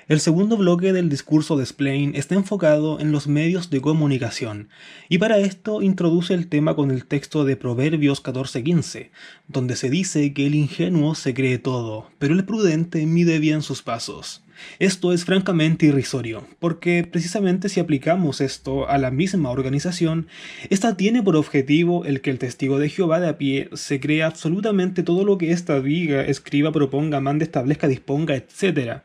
El segundo bloque del discurso de Splain está enfocado en los medios de comunicación, y para esto introduce el tema con el texto de Proverbios 14:15, donde se dice que el ingenuo se cree todo, pero el prudente mide bien sus pasos. Esto es francamente irrisorio, porque precisamente si aplicamos esto a la misma organización, esta tiene por objetivo el que el testigo de Jehová de a pie se crea absolutamente todo lo que ésta diga, escriba, proponga, mande, establezca, disponga, etc.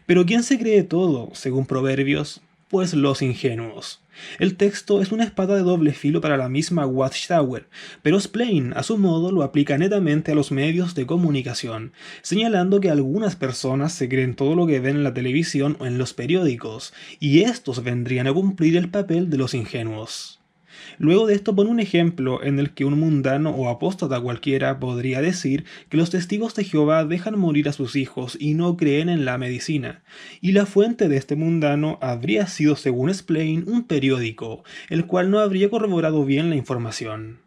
Pero ¿quién se cree todo, según Proverbios? Pues los ingenuos. El texto es una espada de doble filo para la misma Watchtower, pero Splain, a su modo, lo aplica netamente a los medios de comunicación, señalando que algunas personas se creen todo lo que ven en la televisión o en los periódicos, y estos vendrían a cumplir el papel de los ingenuos. Luego de esto pone un ejemplo en el que un mundano o apóstata cualquiera podría decir que los testigos de Jehová dejan morir a sus hijos y no creen en la medicina, y la fuente de este mundano habría sido, según Splain, un periódico, el cual no habría corroborado bien la información.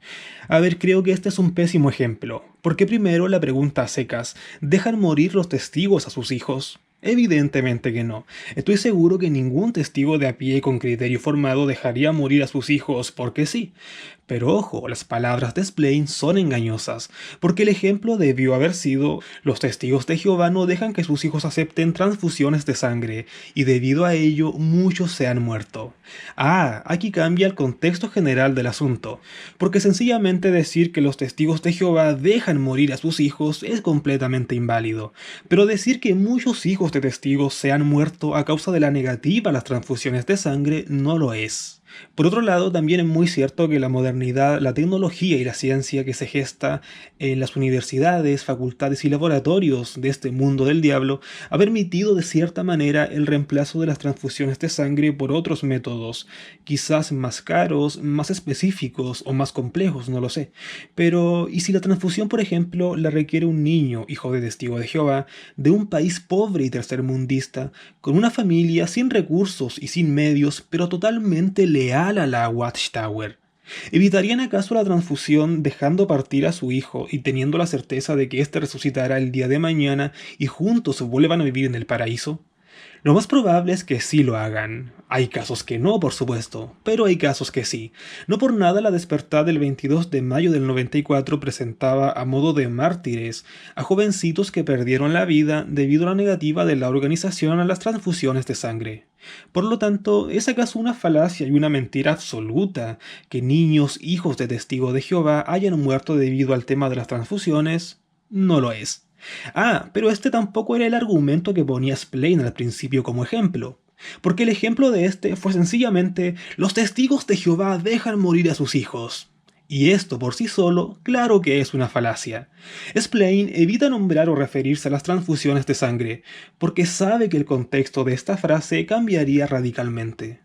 A ver, creo que este es un pésimo ejemplo, porque primero la pregunta a secas, ¿dejan morir los testigos a sus hijos? Evidentemente que no. Estoy seguro que ningún testigo de a pie con criterio formado dejaría morir a sus hijos porque sí. Pero ojo, las palabras de Splain son engañosas, porque el ejemplo debió haber sido: los testigos de Jehová no dejan que sus hijos acepten transfusiones de sangre, y debido a ello muchos se han muerto. Aquí cambia el contexto general del asunto, porque sencillamente decir que los testigos de Jehová dejan morir a sus hijos es completamente inválido, pero decir que muchos hijos de testigos se han muerto a causa de la negativa a las transfusiones de sangre no lo es. Por otro lado, también es muy cierto que la modernidad, la tecnología y la ciencia que se gesta en las universidades, facultades y laboratorios de este mundo del diablo ha permitido de cierta manera el reemplazo de las transfusiones de sangre por otros métodos, quizás más caros, más específicos o más complejos, no lo sé. Pero, ¿y si la transfusión, por ejemplo, la requiere un niño, hijo de testigo de Jehová, de un país pobre y tercermundista, con una familia sin recursos y sin medios, pero totalmente leal a la Watchtower? ¿Evitarían acaso la transfusión dejando partir a su hijo y teniendo la certeza de que éste resucitará el día de mañana y juntos vuelvan a vivir en el paraíso? Lo más probable es que sí lo hagan. Hay casos que no, por supuesto, pero hay casos que sí. No por nada la Despertad del 22 de mayo del 94 presentaba a modo de mártires a jovencitos que perdieron la vida debido a la negativa de la organización a las transfusiones de sangre. Por lo tanto, ¿es acaso una falacia y una mentira absoluta que niños, hijos de testigo de Jehová, hayan muerto debido al tema de las transfusiones? No lo es. Pero este tampoco era el argumento que ponía Splain al principio como ejemplo, porque el ejemplo de este fue sencillamente: los testigos de Jehová dejan morir a sus hijos. Y esto por sí solo, claro que es una falacia. Splain evita nombrar o referirse a las transfusiones de sangre, porque sabe que el contexto de esta frase cambiaría radicalmente.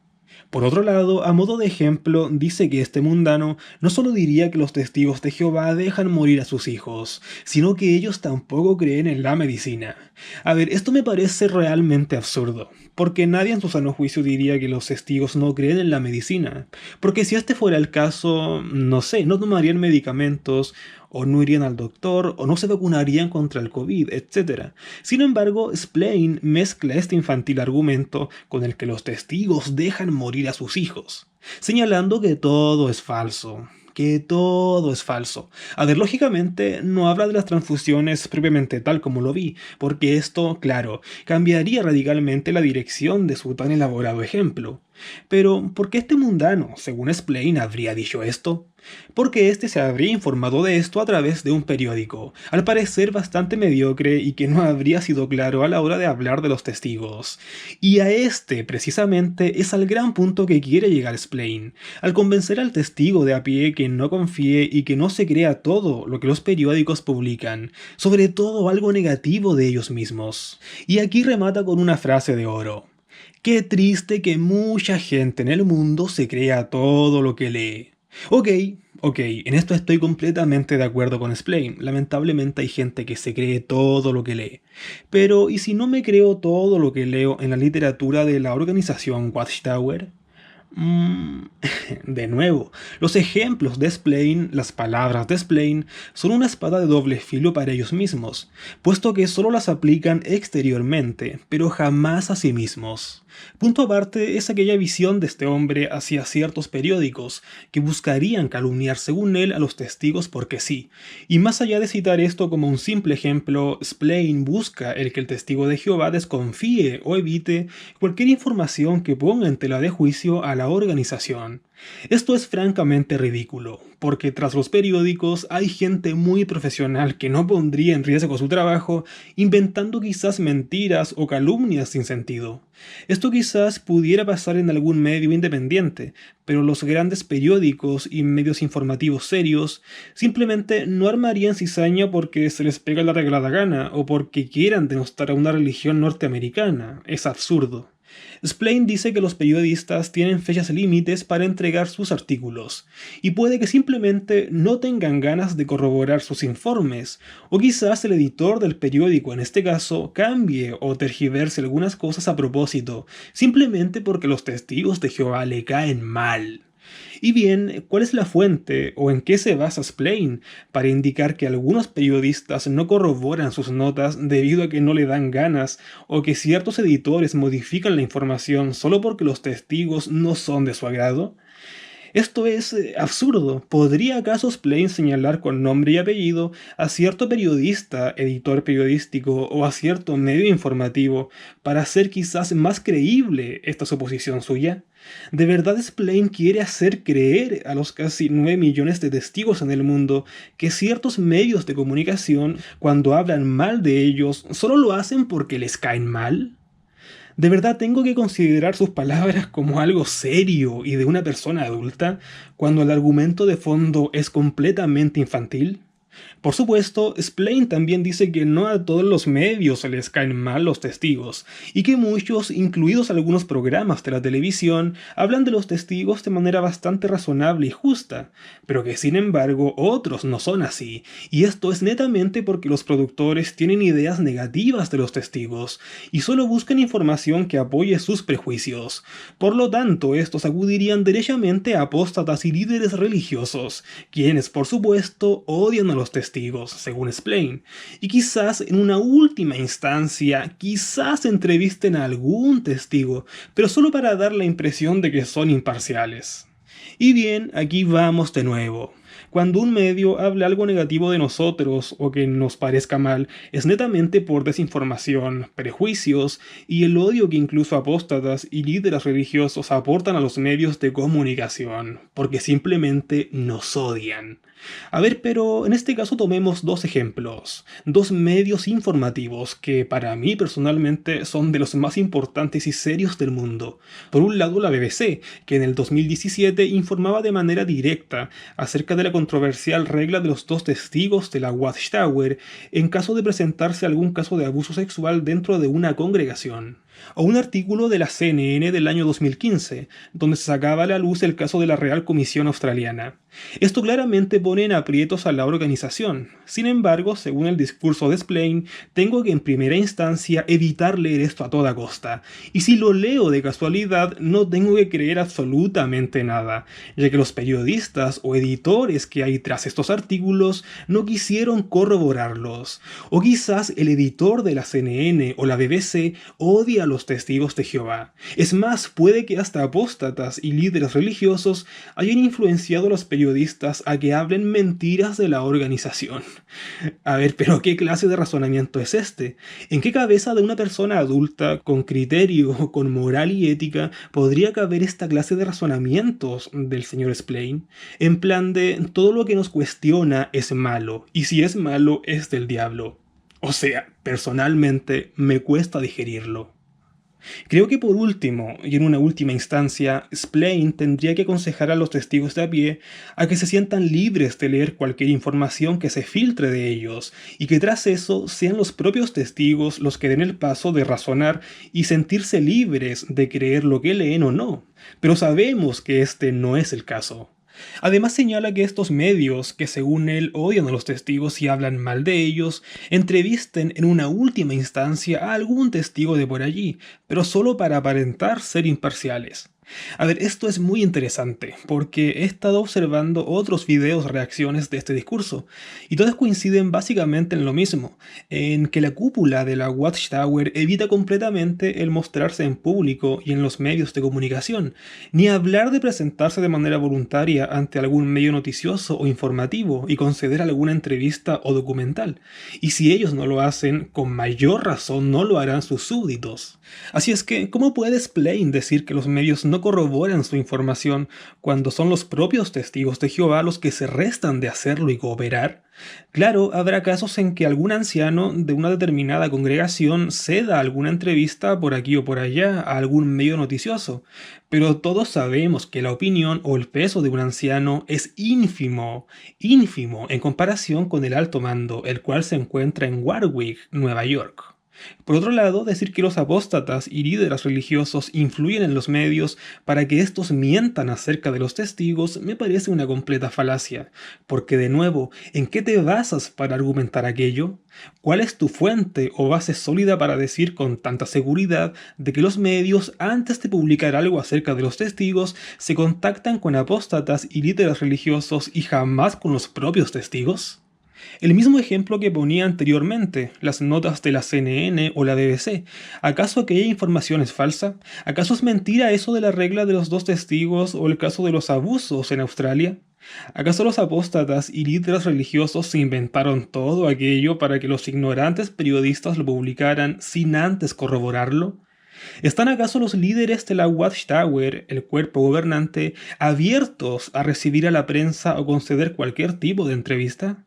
Por otro lado, a modo de ejemplo, dice que este mundano no solo diría que los testigos de Jehová dejan morir a sus hijos, sino que ellos tampoco creen en la medicina. A ver, esto me parece realmente absurdo, porque nadie en su sano juicio diría que los testigos no creen en la medicina, porque si este fuera el caso, no sé, no tomarían medicamentos, o no irían al doctor, o no se vacunarían contra el COVID, etc. Sin embargo, Splain mezcla este infantil argumento con el que los testigos dejan morir a sus hijos, señalando que todo es falso. Que todo es falso. A ver, lógicamente no habla de las transfusiones propiamente tal como lo vi, porque esto, claro, cambiaría radicalmente la dirección de su tan elaborado ejemplo. Pero, ¿por qué este mundano, según Splain, habría dicho esto? Porque este se habría informado de esto a través de un periódico, al parecer bastante mediocre y que no habría sido claro a la hora de hablar de los testigos. Y a este, precisamente, es al gran punto que quiere llegar Splain, al convencer al testigo de a pie que no confíe y que no se crea todo lo que los periódicos publican, sobre todo algo negativo de ellos mismos. Y aquí remata con una frase de oro: qué triste que mucha gente en el mundo se crea todo lo que lee. Ok, en esto estoy completamente de acuerdo con Splain. Lamentablemente hay gente que se cree todo lo que lee. Pero, ¿y si no me creo todo lo que leo en la literatura de la organización Watchtower? Mm, De nuevo, los ejemplos de Splain, las palabras de Splain, son una espada de doble filo para ellos mismos, puesto que solo las aplican exteriormente, pero jamás a sí mismos. Punto aparte es aquella visión de este hombre hacia ciertos periódicos, que buscarían calumniar según él a los testigos porque sí. Y más allá de citar esto como un simple ejemplo, Splain busca el que el testigo de Jehová desconfíe o evite cualquier información que ponga en tela de juicio a la organización. Esto es francamente ridículo, porque tras los periódicos hay gente muy profesional que no pondría en riesgo su trabajo inventando quizás mentiras o calumnias sin sentido. Esto quizás pudiera pasar en algún medio independiente, pero los grandes periódicos y medios informativos serios simplemente no armarían cizaña porque se les pega la regalada gana o porque quieran denostar a una religión norteamericana. Es absurdo. Splain dice que los periodistas tienen fechas límites para entregar sus artículos, y puede que simplemente no tengan ganas de corroborar sus informes, o quizás el editor del periódico en este caso cambie o tergiverse algunas cosas a propósito, simplemente porque los testigos de Jehová le caen mal. Y bien, ¿cuál es la fuente o en qué se basa Splain para indicar que algunos periodistas no corroboran sus notas debido a que no le dan ganas o que ciertos editores modifican la información solo porque los testigos no son de su agrado? Esto es absurdo. ¿Podría acaso Splain señalar con nombre y apellido a cierto periodista, editor periodístico o a cierto medio informativo para hacer quizás más creíble esta suposición suya? ¿De verdad Splain quiere hacer creer a los casi 9 millones de testigos en el mundo que ciertos medios de comunicación, cuando hablan mal de ellos, solo lo hacen porque les caen mal? ¿De verdad tengo que considerar sus palabras como algo serio y de una persona adulta cuando el argumento de fondo es completamente infantil? Por supuesto, Splain también dice que no a todos los medios se les caen mal los testigos, y que muchos, incluidos algunos programas de la televisión, hablan de los testigos de manera bastante razonable y justa, pero que sin embargo otros no son así, y esto es netamente porque los productores tienen ideas negativas de los testigos, y solo buscan información que apoye sus prejuicios. Por lo tanto, estos acudirían derechamente a apóstatas y líderes religiosos, quienes por supuesto odian a los testigos, según Splain, y quizás en una última instancia, quizás entrevisten a algún testigo, pero solo para dar la impresión de que son imparciales. Y bien, aquí vamos de nuevo. Cuando un medio habla algo negativo de nosotros o que nos parezca mal, es netamente por desinformación, prejuicios y el odio que incluso apóstatas y líderes religiosos aportan a los medios de comunicación, porque simplemente nos odian. A ver, pero en este caso tomemos dos ejemplos, dos medios informativos que para mí personalmente son de los más importantes y serios del mundo. Por un lado la BBC, que en el 2017 informaba de manera directa acerca de la controversial regla de los dos testigos de la Watchtower en caso de presentarse algún caso de abuso sexual dentro de una congregación. O un artículo de la CNN del año 2015, donde se sacaba a la luz el caso de la Real Comisión Australiana. Esto claramente pone en aprietos a la organización. Sin embargo, según el discurso de Splain, tengo que en primera instancia evitar leer esto a toda costa. Y si lo leo de casualidad, no tengo que creer absolutamente nada, ya que los periodistas o editores que hay tras estos artículos no quisieron corroborarlos. O quizás el editor de la CNN o la BBC odia a los testigos de Jehová. Es más, puede que hasta apóstatas y líderes religiosos hayan influenciado a los periodistas a que hablen mentiras de la organización. A ver, pero ¿qué clase de razonamiento es este? ¿En qué cabeza de una persona adulta, con criterio, con moral y ética, podría caber esta clase de razonamientos del señor Splain? En plan de, todo lo que nos cuestiona es malo, y si es malo es del diablo. O sea, personalmente me cuesta digerirlo. Creo que por último, y en una última instancia, Splain tendría que aconsejar a los testigos de a pie a que se sientan libres de leer cualquier información que se filtre de ellos, y que tras eso sean los propios testigos los que den el paso de razonar y sentirse libres de creer lo que leen o no. Pero sabemos que este no es el caso. Además señala que estos medios, que según él odian a los testigos y hablan mal de ellos, entrevisten en una última instancia a algún testigo de por allí, pero solo para aparentar ser imparciales. A ver, esto es muy interesante, porque he estado observando otros videos reacciones de este discurso, y todos coinciden básicamente en lo mismo, en que la cúpula de la Watchtower evita completamente el mostrarse en público y en los medios de comunicación, ni hablar de presentarse de manera voluntaria ante algún medio noticioso o informativo y conceder alguna entrevista o documental. Y si ellos no lo hacen, con mayor razón no lo harán sus súbditos. Así es que, ¿cómo puede Splain decir que los medios no corroboran su información cuando son los propios testigos de Jehová los que se restan de hacerlo y cooperar? Claro, habrá casos en que algún anciano de una determinada congregación ceda alguna entrevista por aquí o por allá a algún medio noticioso, pero todos sabemos que la opinión o el peso de un anciano es ínfimo, ínfimo en comparación con el alto mando, el cual se encuentra en Warwick, Nueva York. Por otro lado, decir que los apóstatas y líderes religiosos influyen en los medios para que estos mientan acerca de los testigos me parece una completa falacia, porque de nuevo, ¿en qué te basas para argumentar aquello? ¿Cuál es tu fuente o base sólida para decir con tanta seguridad de que los medios, antes de publicar algo acerca de los testigos, se contactan con apóstatas y líderes religiosos y jamás con los propios testigos? El mismo ejemplo que ponía anteriormente, las notas de la CNN o la BBC. ¿Acaso aquella información es falsa? ¿Acaso es mentira eso de la regla de los dos testigos o el caso de los abusos en Australia? ¿Acaso los apóstatas y líderes religiosos se inventaron todo aquello para que los ignorantes periodistas lo publicaran sin antes corroborarlo? ¿Están acaso los líderes de la Watchtower, el cuerpo gobernante, abiertos a recibir a la prensa o conceder cualquier tipo de entrevista?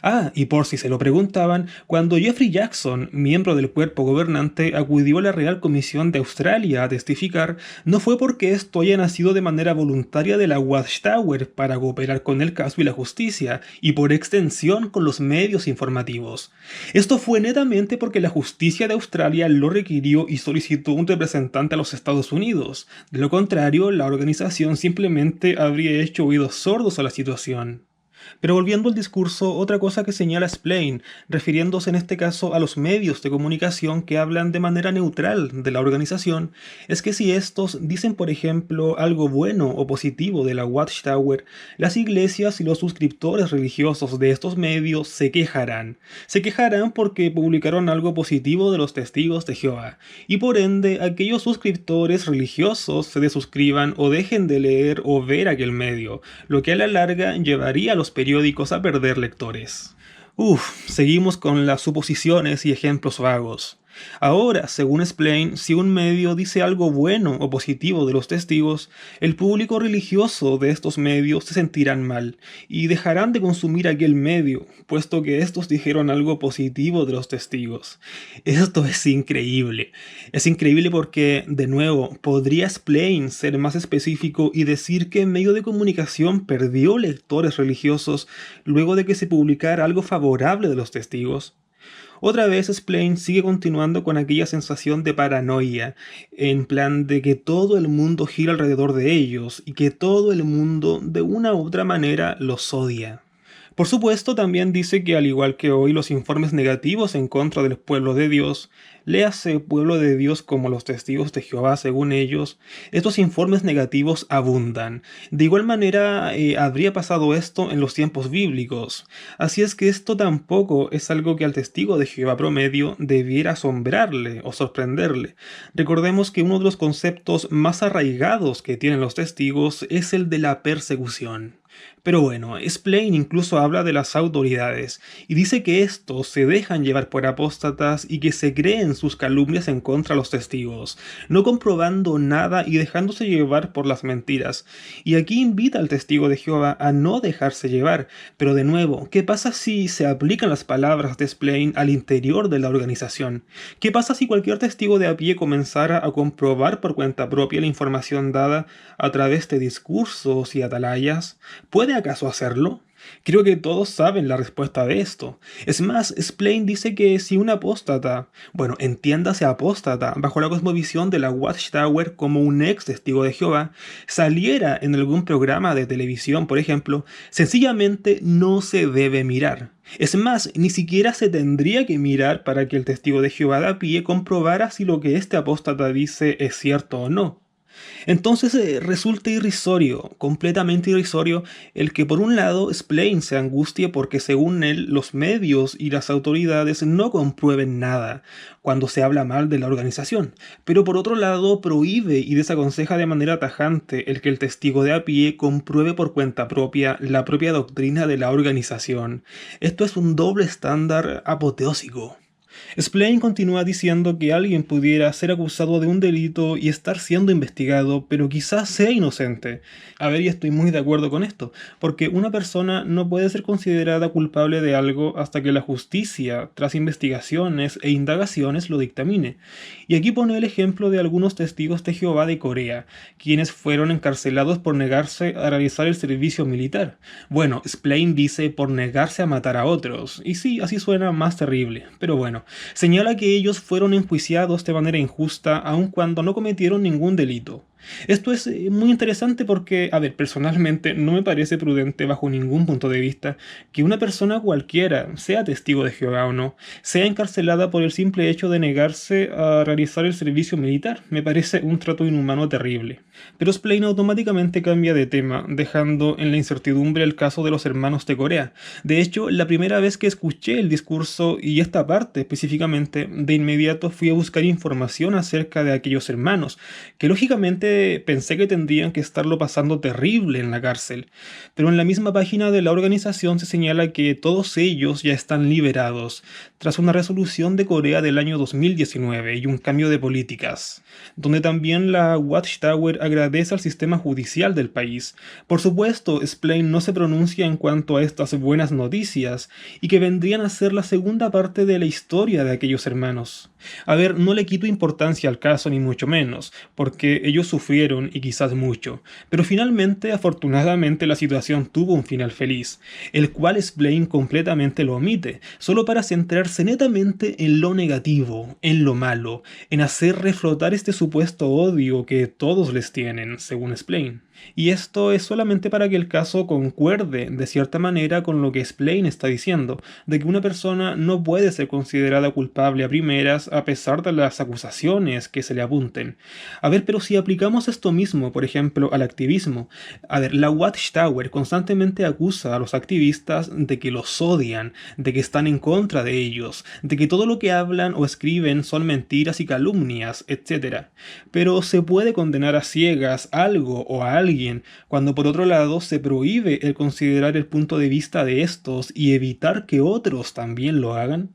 Ah, y por si se lo preguntaban, cuando Jeffrey Jackson, miembro del cuerpo gobernante, acudió a la Real Comisión de Australia a testificar, no fue porque esto haya nacido de manera voluntaria de la Watchtower para cooperar con el caso y la justicia, y por extensión con los medios informativos. Esto fue netamente porque la justicia de Australia lo requirió y solicitó un representante a los Estados Unidos. De lo contrario, la organización simplemente habría hecho oídos sordos a la situación. Pero volviendo al discurso, otra cosa que señala Splain, refiriéndose en este caso a los medios de comunicación que hablan de manera neutral de la organización, es que si estos dicen, por ejemplo, algo bueno o positivo de la Watchtower, las iglesias y los suscriptores religiosos de estos medios se quejarán. Se quejarán porque publicaron algo positivo de los testigos de Jehová, y por ende aquellos suscriptores religiosos se desuscriban o dejen de leer o ver aquel medio, lo que a la larga llevaría a los periódicos a perder lectores. Seguimos con las suposiciones y ejemplos vagos. Ahora, según Splain, si un medio dice algo bueno o positivo de los testigos, el público religioso de estos medios se sentirán mal y dejarán de consumir aquel medio, puesto que estos dijeron algo positivo de los testigos. Esto es increíble. Es increíble porque, de nuevo, podría Splain ser más específico y decir que el medio de comunicación perdió lectores religiosos luego de que se publicara algo favorable de los testigos. Otra vez Splain sigue continuando con aquella sensación de paranoia, en plan de que todo el mundo gira alrededor de ellos y que todo el mundo de una u otra manera los odia. Por supuesto, también dice que al igual que hoy los informes negativos en contra del pueblo de Dios, léase pueblo de Dios como los testigos de Jehová según ellos, estos informes negativos abundan. De igual manera, habría pasado esto en los tiempos bíblicos. Así es que esto tampoco es algo que al testigo de Jehová promedio debiera asombrarle o sorprenderle. Recordemos que uno de los conceptos más arraigados que tienen los testigos es el de la persecución. Pero bueno, Splain incluso habla de las autoridades y dice que estos se dejan llevar por apóstatas y que se creen sus calumnias en contra de los testigos, no comprobando nada y dejándose llevar por las mentiras. Y aquí invita al testigo de Jehová a no dejarse llevar. Pero de nuevo, ¿qué pasa si se aplican las palabras de Splain al interior de la organización? ¿Qué pasa si cualquier testigo de a pie comenzara a comprobar por cuenta propia la información dada a través de discursos y atalayas? ¿Puede acaso hacerlo? Creo que todos saben la respuesta de esto. Es más, Splain dice que si un apóstata, bueno, entiéndase apóstata, bajo la cosmovisión de la Watchtower como un ex testigo de Jehová, saliera en algún programa de televisión, por ejemplo, sencillamente no se debe mirar. Es más, ni siquiera se tendría que mirar para que el testigo de Jehová de a pie comprobara si lo que este apóstata dice es cierto o no. Entonces resulta irrisorio, completamente irrisorio, el que por un lado Splain se angustie porque según él los medios y las autoridades no comprueben nada cuando se habla mal de la organización, pero por otro lado prohíbe y desaconseja de manera tajante el que el testigo de a pie compruebe por cuenta propia la propia doctrina de la organización. Esto es un doble estándar apoteósico. Splain continúa diciendo que alguien pudiera ser acusado de un delito y estar siendo investigado, pero quizás sea inocente. A ver, y estoy muy de acuerdo con esto, porque una persona no puede ser considerada culpable de algo hasta que la justicia, tras investigaciones e indagaciones, lo dictamine. Y aquí pone el ejemplo de algunos testigos de Jehová de Corea, quienes fueron encarcelados por negarse a realizar el servicio militar. Bueno, Splain dice por negarse a matar a otros, y sí, así suena más terrible, pero bueno. Señala que ellos fueron enjuiciados de manera injusta aun cuando no cometieron ningún delito. Esto es muy interesante porque, a ver, personalmente no me parece prudente bajo ningún punto de vista que una persona cualquiera, sea testigo de Jehová o no, sea encarcelada por el simple hecho de negarse a realizar el servicio militar. Me parece un trato inhumano terrible. Pero Splain automáticamente cambia de tema, dejando en la incertidumbre el caso de los hermanos de Corea. De hecho, la primera vez que escuché el discurso y esta parte específicamente, de inmediato fui a buscar información acerca de aquellos hermanos, que lógicamente pensé que tendrían que estarlo pasando terrible en la cárcel, pero en la misma página de la organización se señala que todos ellos ya están liberados, tras una resolución de Corea del año 2019 y un cambio de políticas, donde también la Watchtower agradece al sistema judicial del país. Por supuesto, Splain no se pronuncia en cuanto a estas buenas noticias, y que vendrían a ser la segunda parte de la historia de aquellos hermanos. A ver, no le quito importancia al caso ni mucho menos, porque ellos sufrieron y quizás mucho, pero finalmente, afortunadamente, la situación tuvo un final feliz, el cual Splain completamente lo omite, solo para centrarse netamente en lo negativo, en lo malo, en hacer reflotar este supuesto odio que todos les tienen, según Splain. Y esto es solamente para que el caso concuerde de cierta manera con lo que Splain está diciendo, de que una persona no puede ser considerada culpable a primeras a pesar de las acusaciones que se le apunten. A ver, pero si aplicamos esto mismo, por ejemplo, al activismo, a ver, la Watchtower constantemente acusa a los activistas de que los odian, de que están en contra de ellos, de que todo lo que hablan o escriben son mentiras y calumnias, etc. Pero se puede condenar a ciegas algo o a alguien cuando por otro lado se prohíbe el considerar el punto de vista de estos y evitar que otros también lo hagan.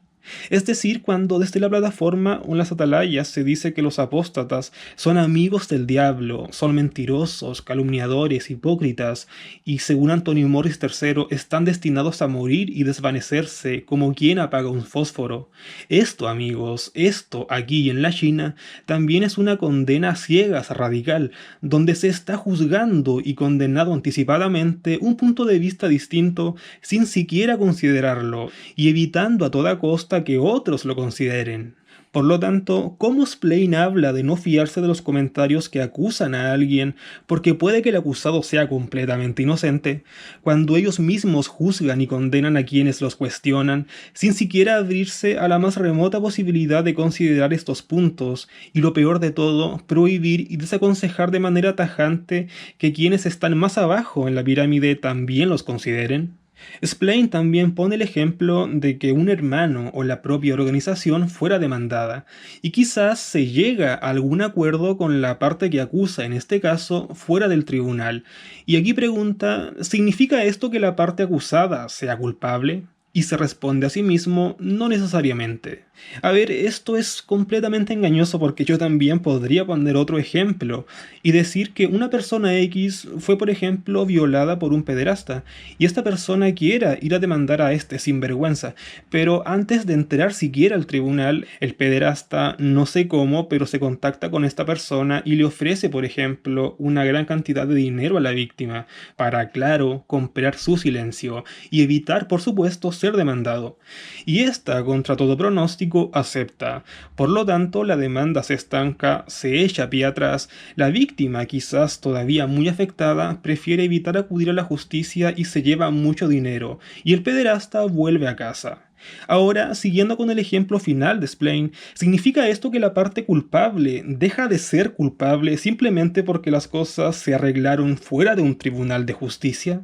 Es decir, cuando desde la plataforma o en las atalayas se dice que los apóstatas son amigos del diablo, son mentirosos, calumniadores, hipócritas, y según Antonio Morris III están destinados a morir y desvanecerse como quien apaga un fósforo. Esto, amigos, esto aquí en la China también es una condena a ciegas radical, donde se está juzgando y condenado anticipadamente un punto de vista distinto sin siquiera considerarlo, y evitando a toda costa que otros lo consideren. Por lo tanto, ¿cómo Splain habla de no fiarse de los comentarios que acusan a alguien porque puede que el acusado sea completamente inocente, cuando ellos mismos juzgan y condenan a quienes los cuestionan, sin siquiera abrirse a la más remota posibilidad de considerar estos puntos, y lo peor de todo, prohibir y desaconsejar de manera tajante que quienes están más abajo en la pirámide también los consideren? Splain también pone el ejemplo de que un hermano o la propia organización fuera demandada, y quizás se llega a algún acuerdo con la parte que acusa, en este caso, fuera del tribunal. Y aquí pregunta, ¿significa esto que la parte acusada sea culpable? Y se responde a sí mismo, no necesariamente. A ver, esto es completamente engañoso porque yo también podría poner otro ejemplo y decir que una persona X fue, por ejemplo, violada por un pederasta y esta persona quiera ir a demandar a este sinvergüenza, pero antes de entrar siquiera al tribunal, el pederasta, no sé cómo, pero se contacta con esta persona y le ofrece, por ejemplo, una gran cantidad de dinero a la víctima para, claro, comprar su silencio y evitar, por supuesto, ser demandado. Y esta, contra todo pronóstico, acepta. Por lo tanto, la demanda se estanca, se echa pie atrás, la víctima, quizás todavía muy afectada, prefiere evitar acudir a la justicia y se lleva mucho dinero, y el pederasta vuelve a casa. Ahora, siguiendo con el ejemplo final de Splain, ¿significa esto que la parte culpable deja de ser culpable simplemente porque las cosas se arreglaron fuera de un tribunal de justicia?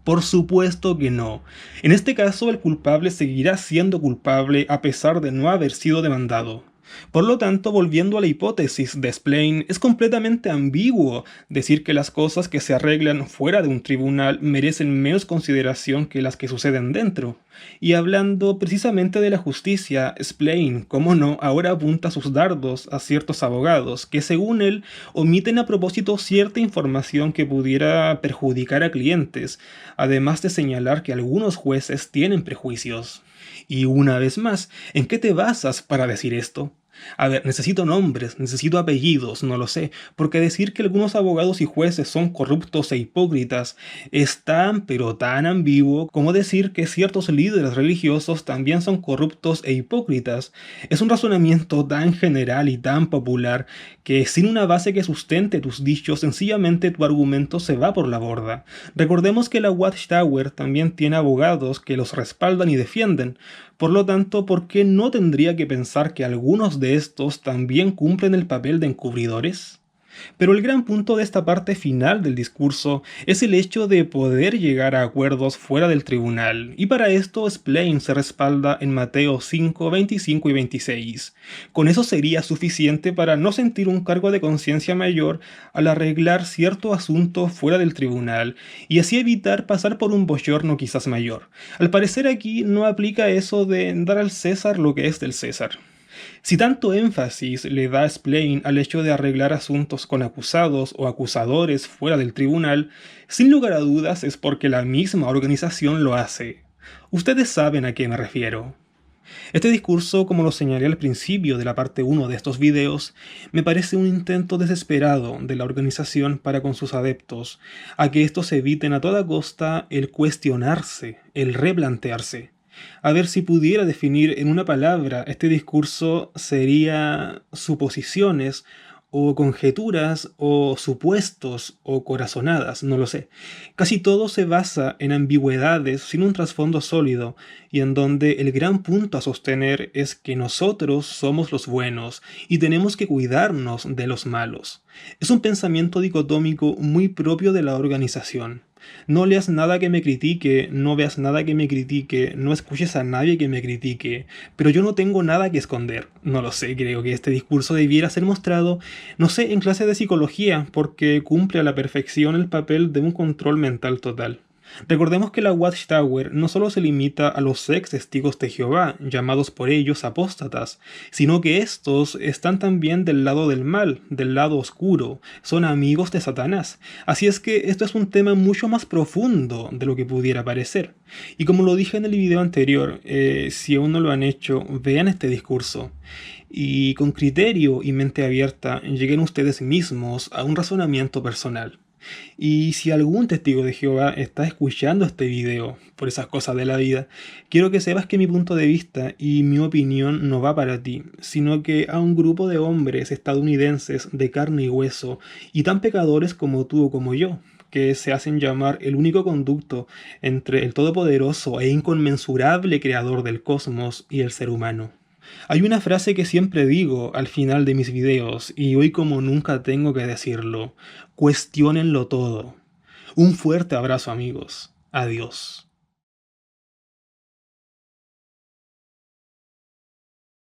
Por supuesto que no. En este caso, el culpable seguirá siendo culpable a pesar de no haber sido demandado. Por lo tanto, volviendo a la hipótesis de Splain, es completamente ambiguo decir que las cosas que se arreglan fuera de un tribunal merecen menos consideración que las que suceden dentro. Y hablando precisamente de la justicia, Splain, como no, ahora apunta sus dardos a ciertos abogados que, según él, omiten a propósito cierta información que pudiera perjudicar a clientes, además de señalar que algunos jueces tienen prejuicios. Y una vez más, ¿en qué te basas para decir esto? A ver, necesito nombres, necesito apellidos, no lo sé, porque decir que algunos abogados y jueces son corruptos e hipócritas es tan pero tan ambiguo como decir que ciertos líderes religiosos también son corruptos e hipócritas. Es un razonamiento tan general y tan popular que sin una base que sustente tus dichos, sencillamente tu argumento se va por la borda. Recordemos que la Watchtower también tiene abogados que los respaldan y defienden. Por lo tanto, ¿por qué no tendría que pensar que algunos de estos también cumplen el papel de encubridores? Pero el gran punto de esta parte final del discurso es el hecho de poder llegar a acuerdos fuera del tribunal, y para esto Splain se respalda en Mateo 5, 25 y 26. Con eso sería suficiente para no sentir un cargo de conciencia mayor al arreglar cierto asunto fuera del tribunal, y así evitar pasar por un bochorno quizás mayor. Al parecer aquí no aplica eso de dar al César lo que es del César. Si tanto énfasis le da Splain al hecho de arreglar asuntos con acusados o acusadores fuera del tribunal, sin lugar a dudas es porque la misma organización lo hace. Ustedes saben a qué me refiero. Este discurso, como lo señalé al principio de la parte 1 de estos videos, me parece un intento desesperado de la organización para con sus adeptos, a que estos eviten a toda costa el cuestionarse, el replantearse. A ver, si pudiera definir en una palabra este discurso, sería suposiciones o conjeturas o supuestos o corazonadas, no lo sé. Casi todo se basa en ambigüedades sin un trasfondo sólido, y en donde el gran punto a sostener es que nosotros somos los buenos y tenemos que cuidarnos de los malos. Es un pensamiento dicotómico muy propio de la organización. No leas nada que me critique, no veas nada que me critique, no escuches a nadie que me critique, pero yo no tengo nada que esconder. No lo sé, creo que este discurso debiera ser mostrado, no sé, en clase de psicología, porque cumple a la perfección el papel de un control mental total. Recordemos que la Watchtower no solo se limita a los ex testigos de Jehová, llamados por ellos apóstatas, sino que estos están también del lado del mal, del lado oscuro, son amigos de Satanás. Así es que esto es un tema mucho más profundo de lo que pudiera parecer. Y como lo dije en el video anterior, si aún no lo han hecho, vean este discurso. Y con criterio y mente abierta, lleguen ustedes mismos a un razonamiento personal. Y si algún testigo de Jehová está escuchando este video por esas cosas de la vida, quiero que sepas que mi punto de vista y mi opinión no va para ti, sino que a un grupo de hombres estadounidenses de carne y hueso, y tan pecadores como tú o como yo, que se hacen llamar el único conducto entre el todopoderoso e inconmensurable creador del cosmos y el ser humano. Hay una frase que siempre digo al final de mis videos, y hoy como nunca tengo que decirlo: cuestiónenlo todo. Un fuerte abrazo, amigos. Adiós.